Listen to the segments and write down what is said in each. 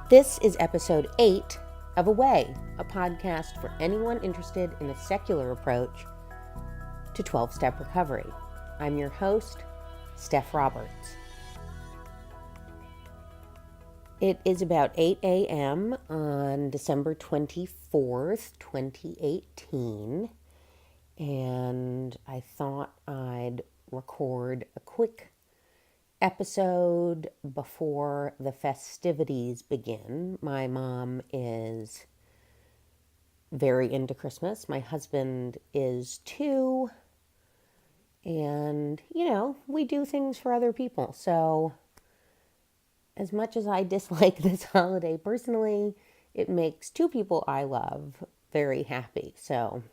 This is episode 8 of Away, a podcast for anyone interested in a secular approach to 12-step recovery. I'm your host, Steph Roberts. It is about 8 a.m. on December 24th, 2018, and I thought I'd record a quick episode before the festivities begin. My mom is very into Christmas. My husband is too. And, we do things for other people. So as much as I dislike this holiday personally, it makes two people I love very happy. So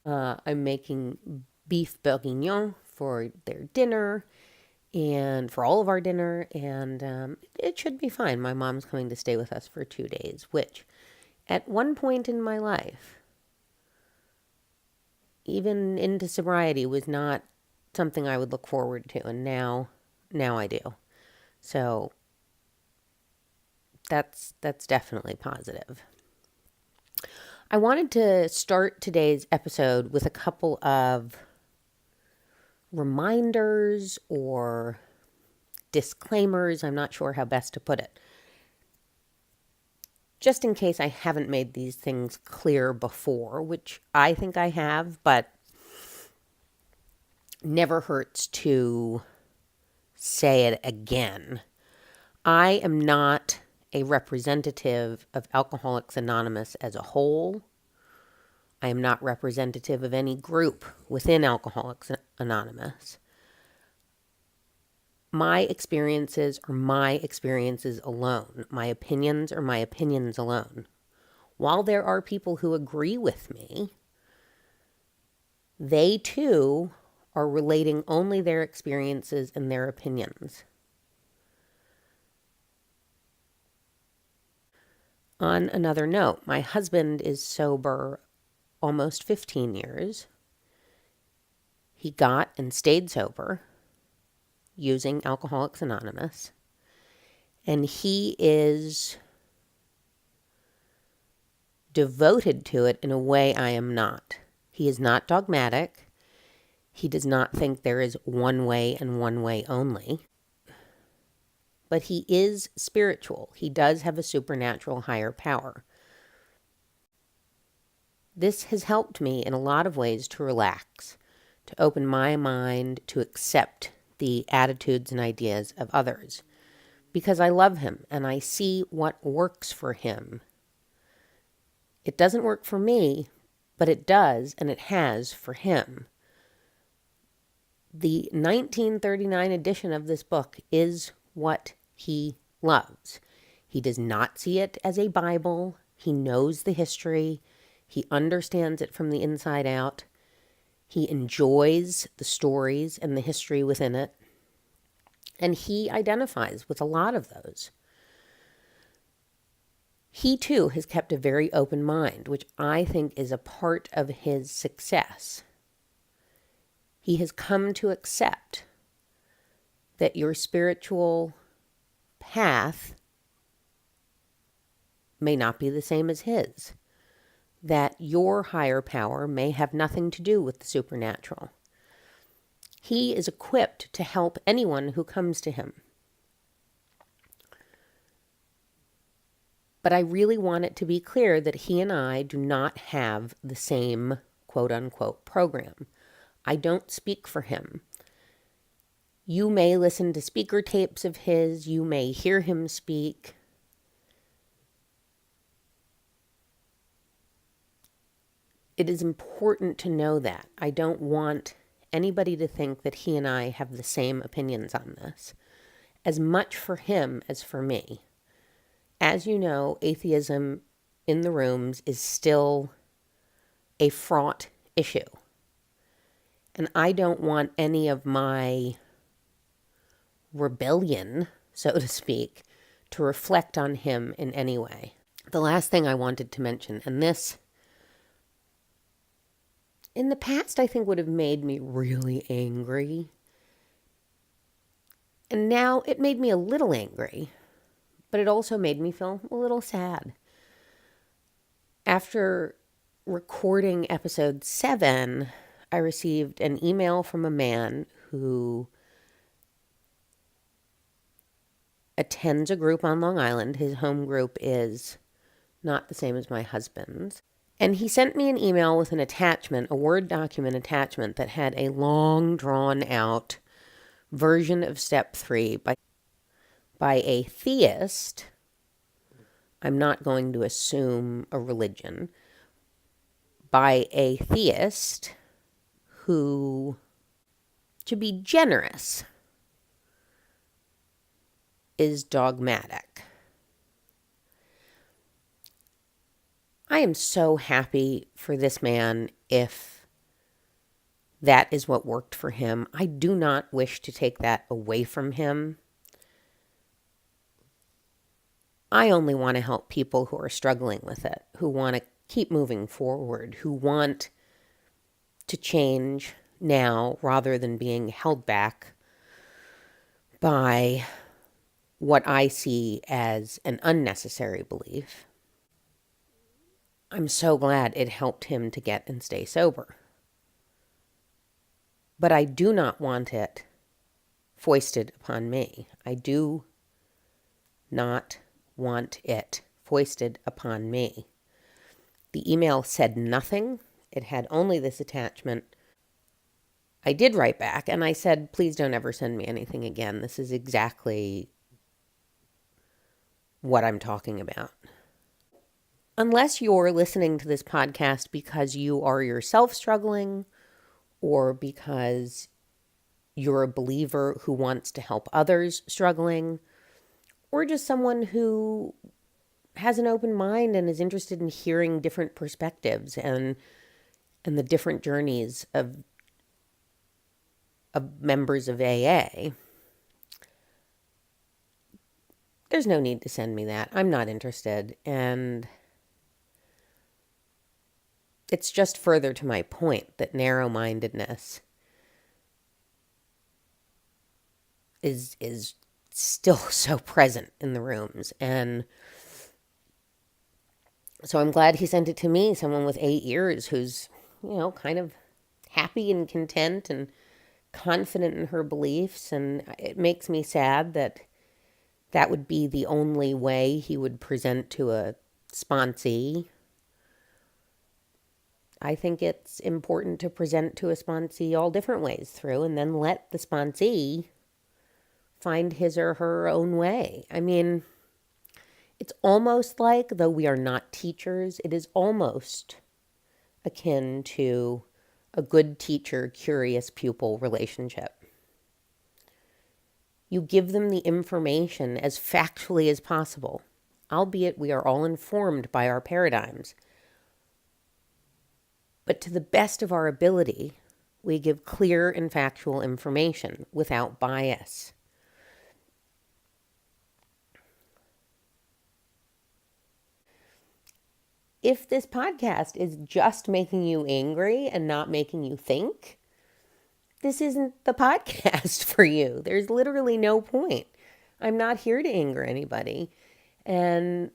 I'm making beef bourguignon for their dinner and for all of our dinner, and it should be fine. My mom's coming to stay with us for 2 days, which at one point in my life, even into sobriety, was not something I would look forward to, and now I do. So that's definitely positive. I wanted to start today's episode with a couple of reminders or disclaimers. I'm not sure how best to put it. Just in case I haven't made these things clear before, which I think I have, but never hurts to say it again. I am not a representative of Alcoholics Anonymous as a whole. I am not representative of any group within Alcoholics Anonymous. My experiences are my experiences alone. My opinions are my opinions alone. While there are people who agree with me, they too are relating only their experiences and their opinions. On another note, my husband is sober almost 15 years. He got and stayed sober using Alcoholics Anonymous, and he is devoted to it in a way I am not. He is not dogmatic. He does not think there is one way and one way only. But he is spiritual. He does have a supernatural higher power. This has helped me in a lot of ways to relax, to open my mind, to accept the attitudes and ideas of others, because I love him and I see what works for him. It doesn't work for me, but it does, and it has for him. The 1939 edition of this book is what he loves. He does not see it as a Bible. He knows the history. He understands it from the inside out. He enjoys the stories and the history within it. And he identifies with a lot of those. He too has kept a very open mind, which I think is a part of his success. He has come to accept that your spiritual path may not be the same as his, that your higher power may have nothing to do with the supernatural. He is equipped to help anyone who comes to him. But I really want it to be clear that he and I do not have the same quote-unquote program. I don't speak for him. You may listen to speaker tapes of his. You may hear him speak. It is important to know that. I don't want anybody to think that he and I have the same opinions on this, as much for him as for me. As you know, atheism in the rooms is still a fraught issue. And I don't want any of my rebellion, so to speak, to reflect on him in any way. The last thing I wanted to mention, and this in the past I think would have made me really angry, and now it made me a little angry, but it also made me feel a little sad. After recording episode 7, I received an email from a man who attends a group on Long Island. His home group is not the same as my husband's. And he sent me an email with an attachment, a Word document attachment that had a long, drawn-out version of Step 3 by a theist. I'm not going to assume a religion. By a theist who, to be generous, is dogmatic. I am so happy for this man if that is what worked for him. I do not wish to take that away from him. I only want to help people who are struggling with it, who want to keep moving forward, who want to change now rather than being held back by what I see as an unnecessary belief. I'm so glad it helped him to get and stay sober. But I do not want it foisted upon me. I do not want it foisted upon me. The email said nothing. It had only this attachment. I did write back and I said, please don't ever send me anything again. This is exactly what I'm talking about. Unless you're listening to this podcast because you are yourself struggling or because you're a believer who wants to help others struggling, or just someone who has an open mind and is interested in hearing different perspectives and the different journeys of members of AA, there's no need to send me that. I'm not interested. And it's just further to my point that narrow-mindedness is still so present in the rooms. And so I'm glad he sent it to me, someone with 8 ears who's, kind of happy and content and confident in her beliefs. And it makes me sad that that would be the only way he would present to a sponsee. I think it's important to present to a sponsee all different ways through and then let the sponsee find his or her own way. I mean, it's almost like, though we are not teachers, it is almost akin to a good teacher, curious pupil relationship. You give them the information as factually as possible, albeit we are all informed by our paradigms. But to the best of our ability, we give clear and factual information without bias. If this podcast is just making you angry and not making you think, this isn't the podcast for you. There's literally no point. I'm not here to anger anybody. And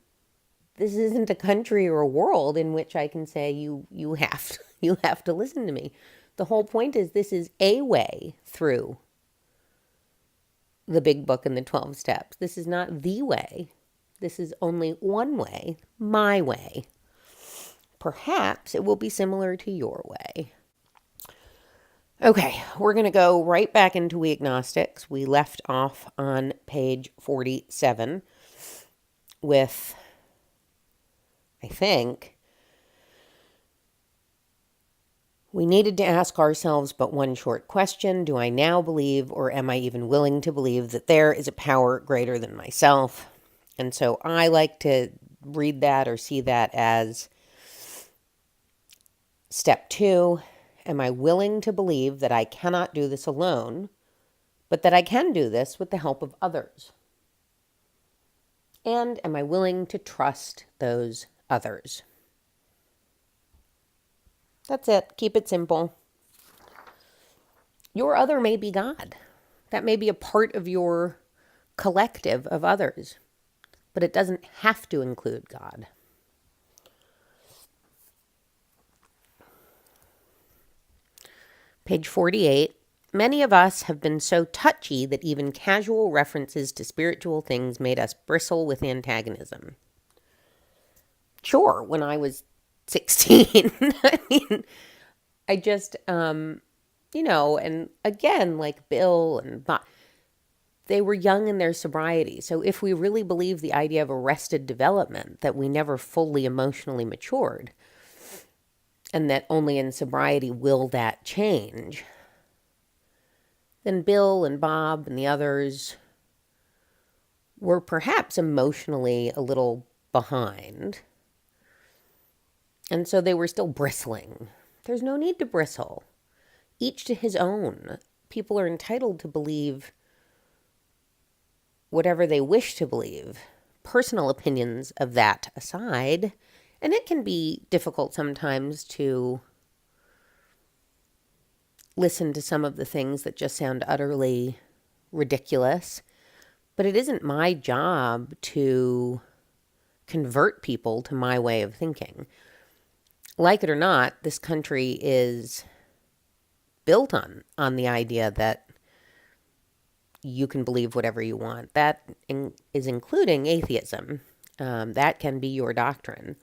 this isn't a country or a world in which I can say you have to listen to me. The whole point is this is a way through the big book and the 12 steps. This is not the way. This is only one way, my way. Perhaps it will be similar to your way. Okay, we're going to go right back into We Agnostics. We left off on page 47 with, I think, we needed to ask ourselves but one short question. Do I now believe, or am I even willing to believe, that there is a power greater than myself? And so I like to read that or see that as step 2. Am I willing to believe that I cannot do this alone, but that I can do this with the help of others? And am I willing to trust those others? That's it. Keep it simple. Your other may be God. That may be a part of your collective of others. but it doesn't have to include God. Page 48. Many of us have been so touchy that even casual references to spiritual things made us bristle with antagonism. Sure, when I was 16. I mean, I just, and again, like Bill and Bob, they were young in their sobriety. So if we really believe the idea of arrested development, that we never fully emotionally matured, and that only in sobriety will that change, then Bill and Bob and the others were perhaps emotionally a little behind. And so they were still bristling. There's no need to bristle. Each to his own. People are entitled to believe whatever they wish to believe. Personal opinions of that aside. And it can be difficult sometimes to listen to some of the things that just sound utterly ridiculous. But it isn't my job to convert people to my way of thinking. Like it or not, this country is built on the idea that you can believe whatever you want. That is including atheism. That can be your doctrine.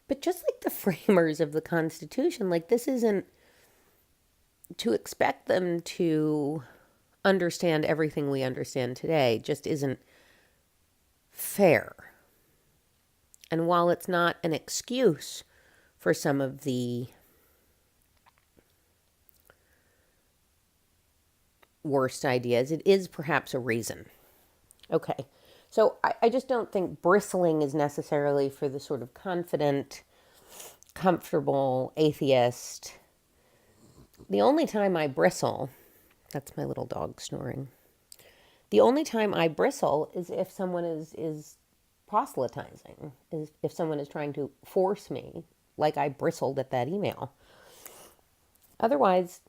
But just like the framers of the Constitution, like this isn't to expect them to understand everything we understand today, just isn't fair. And while it's not an excuse for some of the worst ideas, it is perhaps a reason. Okay, so I just don't think bristling is necessarily for the sort of confident, comfortable atheist. The only time I bristle, that's my little dog snoring. The only time I bristle is if someone is proselytizing, is if someone is trying to force me, like I bristled at that email. Otherwise,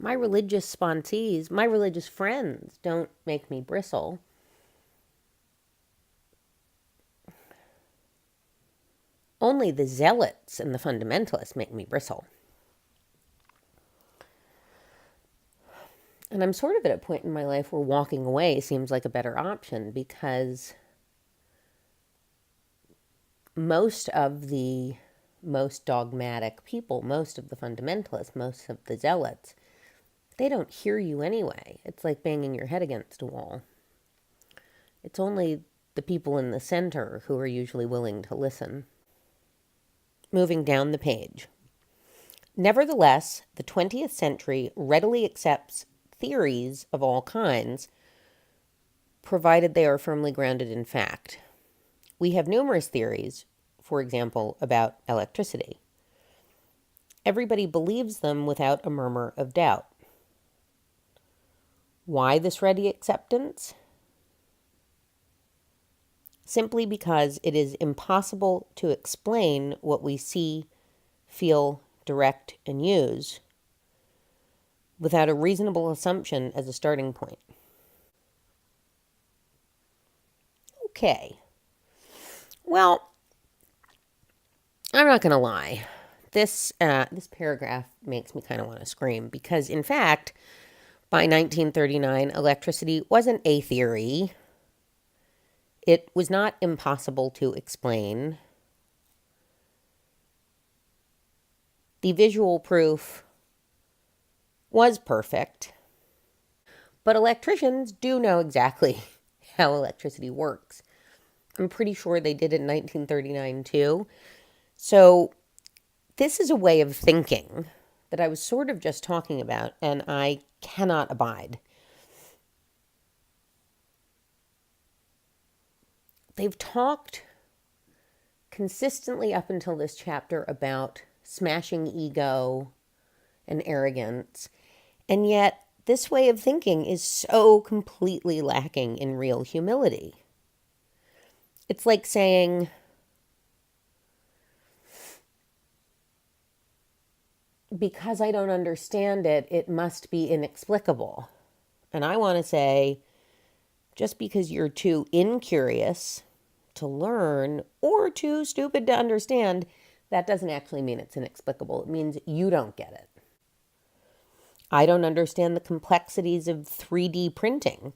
my religious sponsees, my religious friends don't make me bristle. Only the zealots and the fundamentalists make me bristle. And I'm sort of at a point in my life where walking away seems like a better option, because most of the most dogmatic people, most of the fundamentalists, most of the zealots, they don't hear you anyway. It's like banging your head against a wall. It's only the people in the center who are usually willing to listen. Moving down the page. Nevertheless, the 20th century readily accepts theories of all kinds, provided they are firmly grounded in fact. We have numerous theories, for example, about electricity. Everybody believes them without a murmur of doubt. Why this ready acceptance? Simply because it is impossible to explain what we see, feel, direct, and use without a reasonable assumption as a starting point. Okay. Well, I'm not going to lie. This paragraph makes me kind of want to scream, because in fact, by 1939, electricity wasn't a theory. It was not impossible to explain. The visual proof was perfect. But electricians do know exactly how electricity works. I'm pretty sure they did in 1939 too. So this is a way of thinking that I was sort of just talking about, and I cannot abide. They've talked consistently up until this chapter about smashing ego and arrogance, and yet this way of thinking is so completely lacking in real humility. It's like saying, because I don't understand it, it must be inexplicable. And I want to say, Just because you're too incurious to learn or too stupid to understand, that doesn't actually mean it's inexplicable. It means you don't get it. I don't understand the complexities of 3D printing,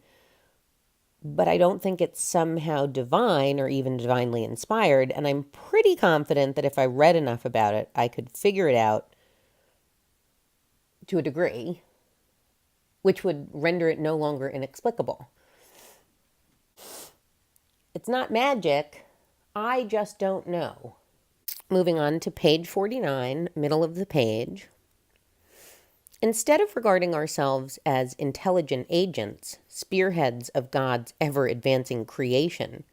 but I don't think it's somehow divine or even divinely inspired. And I'm pretty confident that if I read enough about it, I could figure it out to a degree, which would render it no longer inexplicable. It's not magic. I just don't know. Moving on to page 49, middle of the page. Instead of regarding ourselves as intelligent agents, spearheads of God's ever-advancing creation,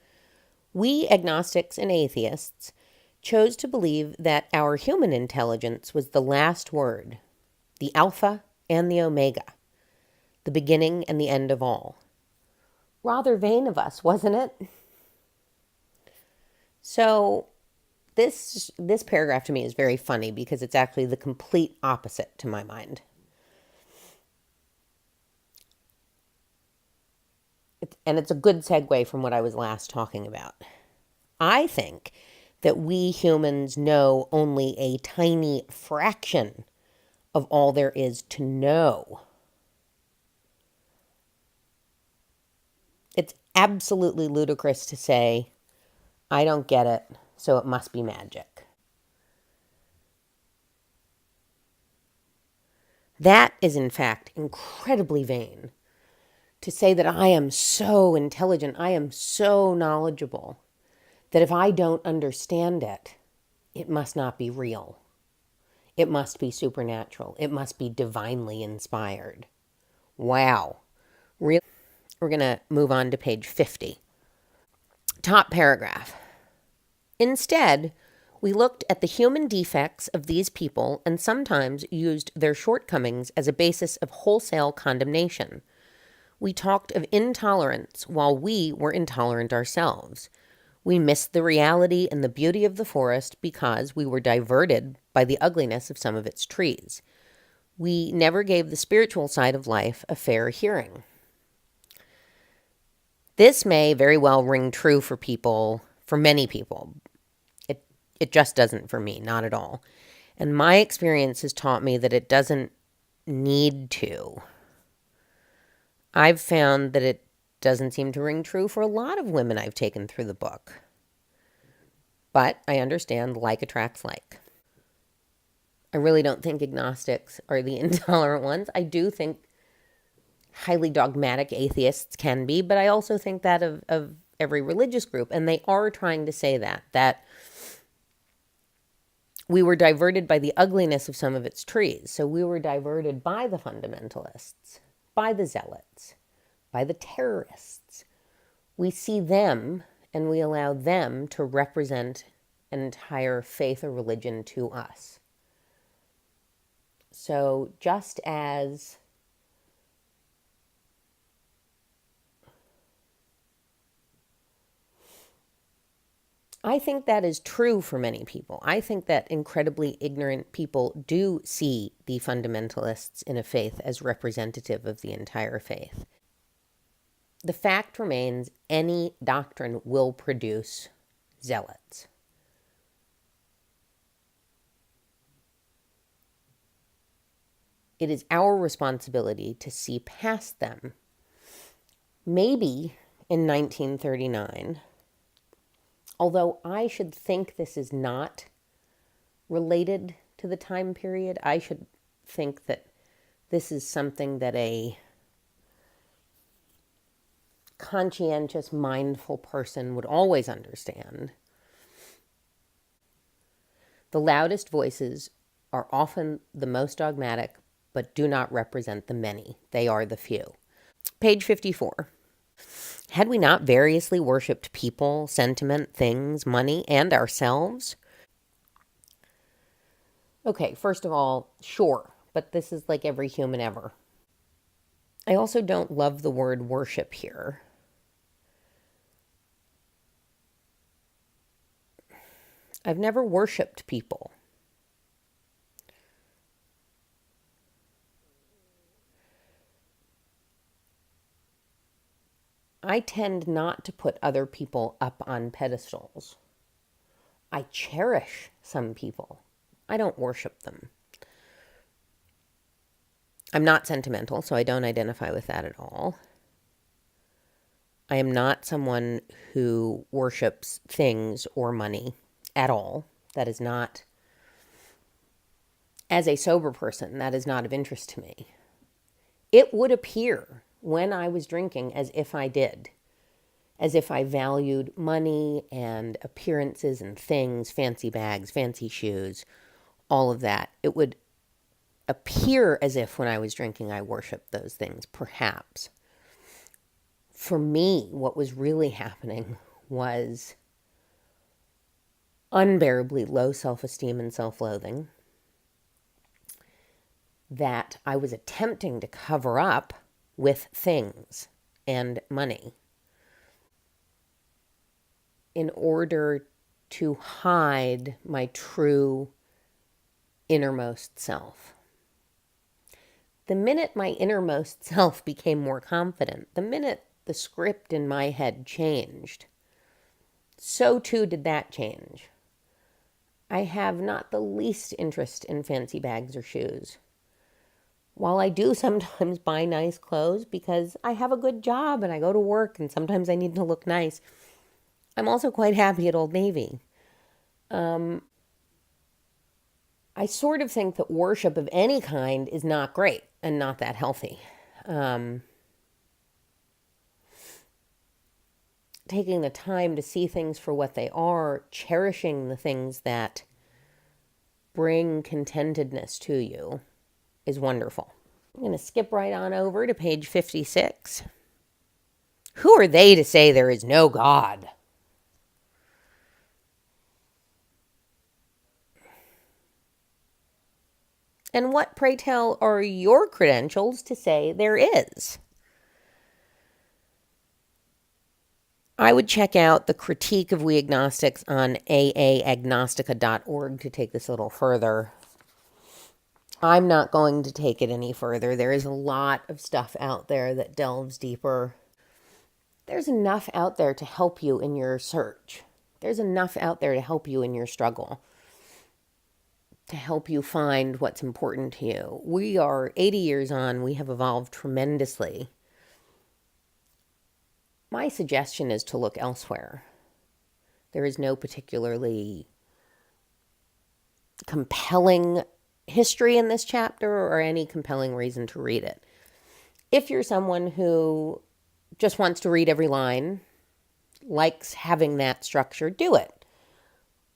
we agnostics and atheists chose to believe that our human intelligence was the last word, the Alpha and the Omega, the beginning and the end of all. Rather vain of us, wasn't it? So this paragraph to me is very funny because it's actually the complete opposite to my mind. It's a good segue from what I was last talking about. I think that we humans know only a tiny fraction of all there is to know. It's absolutely ludicrous to say, I don't get it, so it must be magic. That is, in fact, incredibly vain. To say that I am so intelligent, I am so knowledgeable, that if I don't understand it, it must not be real. It must be supernatural. It must be divinely inspired. Wow. Really? We're going to move on to page 50. Top paragraph. Instead, we looked at the human defects of these people and sometimes used their shortcomings as a basis of wholesale condemnation. We talked of intolerance while we were intolerant ourselves. We missed the reality and the beauty of the forest because we were diverted by the ugliness of some of its trees. We never gave the spiritual side of life a fair hearing. This may very well ring true for people, for many people. It just doesn't for me, not at all. And my experience has taught me that it doesn't need to. I've found that it doesn't seem to ring true for a lot of women I've taken through the book. But I understand like attracts like. I really don't think agnostics are the intolerant ones. I do think highly dogmatic atheists can be, but I also think that of every religious group. And they are trying to say that we were diverted by the ugliness of some of its trees. So we were diverted by the fundamentalists, by the zealots, by the terrorists. We see them and we allow them to represent an entire faith or religion to us. So just as I think that is true for many people. I think that incredibly ignorant people do see the fundamentalists in a faith as representative of the entire faith. The fact remains, any doctrine will produce zealots. It is our responsibility to see past them. Maybe in 1939, although I should think this is not related to the time period, I should think that this is something that a conscientious, mindful person would always understand. The loudest voices are often the most dogmatic, but do not represent the many. They are the few. Page 54. Had we not variously worshipped people, sentiment, things, money, and ourselves? Okay, first of all, sure, but this is like every human ever. I also don't love the word worship here. I've never worshipped people. I tend not to put other people up on pedestals. I cherish some people. I don't worship them. I'm not sentimental, so I don't identify with that at all. I am not someone who worships things or money at all. That is not, as a sober person, that is not of interest to me. It would appear when I was drinking as if I did, as if I valued money and appearances and things, fancy bags, fancy shoes, all of that. It would appear as if when I was drinking I worshiped those things, perhaps. For me, what was really happening was unbearably low self-esteem and self-loathing that I was attempting to cover up with things and money in order to hide my true innermost self. The minute my innermost self became more confident, the minute the script in my head changed, so too did that change. I have not the least interest in fancy bags or shoes. While I do sometimes buy nice clothes because I have a good job and I go to work and sometimes I need to look nice, I'm also quite happy at Old Navy. I sort of think that worship of any kind is not great and not that healthy. Taking the time to see things for what they are, cherishing the things that bring contentedness to you is wonderful. I'm going to skip right on over to page 56. Who are they to say there is no God? And what, pray tell, are your credentials to say there is? I would check out the critique of We Agnostics on aagnostica.org to take this a little further. I'm not going to take it any further. There is a lot of stuff out there that delves deeper. There's enough out there to help you in your search. There's enough out there to help you in your struggle, to help you find what's important to you. We are 80 years on. We have evolved tremendously. My suggestion is to look elsewhere. There is no particularly compelling history in this chapter or any compelling reason to read it. If you're someone who just wants to read every line, likes having that structure, do it.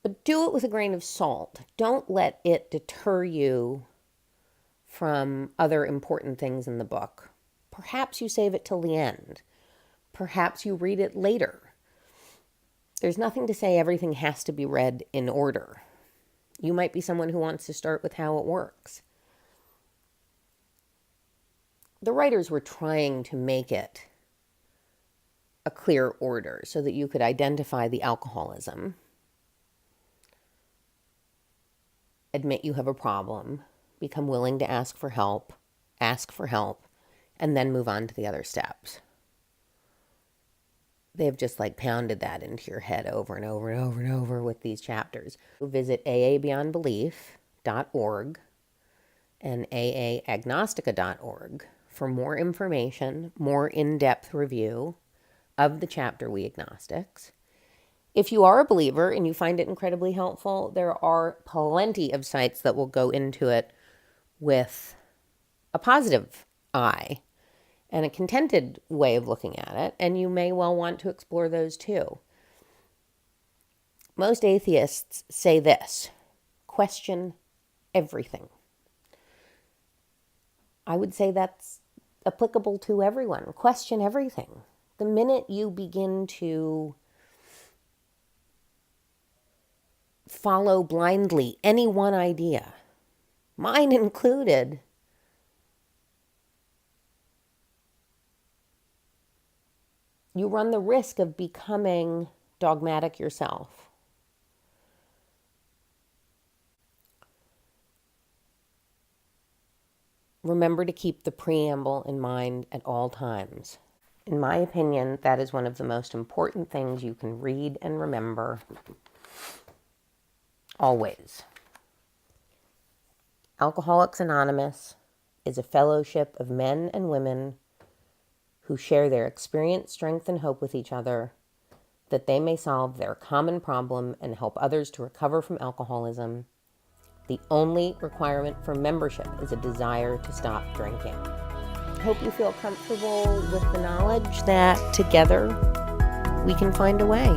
But do it with a grain of salt. Don't let it deter you from other important things in the book. Perhaps you save it till the end. Perhaps you read it later. There's nothing to say everything has to be read in order. You might be someone who wants to start with how it works. The writers were trying to make it a clear order so that you could identify the alcoholism, admit you have a problem, become willing to ask for help, and then move on to the other steps. They've just pounded that into your head over and over and over and over with these chapters. Visit aabeyondbelief.org and aagnostica.org for more information, more in-depth review of the chapter We Agnostics. If you are a believer and you find it incredibly helpful, there are plenty of sites that will go into it with a positive eye and a contented way of looking at it, and you may well want to explore those too. Most atheists say this: question everything. I would say that's applicable to everyone. Question everything. The minute you begin to follow blindly any one idea, mine included, you run the risk of becoming dogmatic yourself. Remember to keep the preamble in mind at all times. In my opinion, that is one of the most important things you can read and remember always. Alcoholics Anonymous is a fellowship of men and women who share their experience, strength, and hope with each other, that they may solve their common problem and help others to recover from alcoholism. The only requirement for membership is a desire to stop drinking. I hope you feel comfortable with the knowledge that together we can find a way.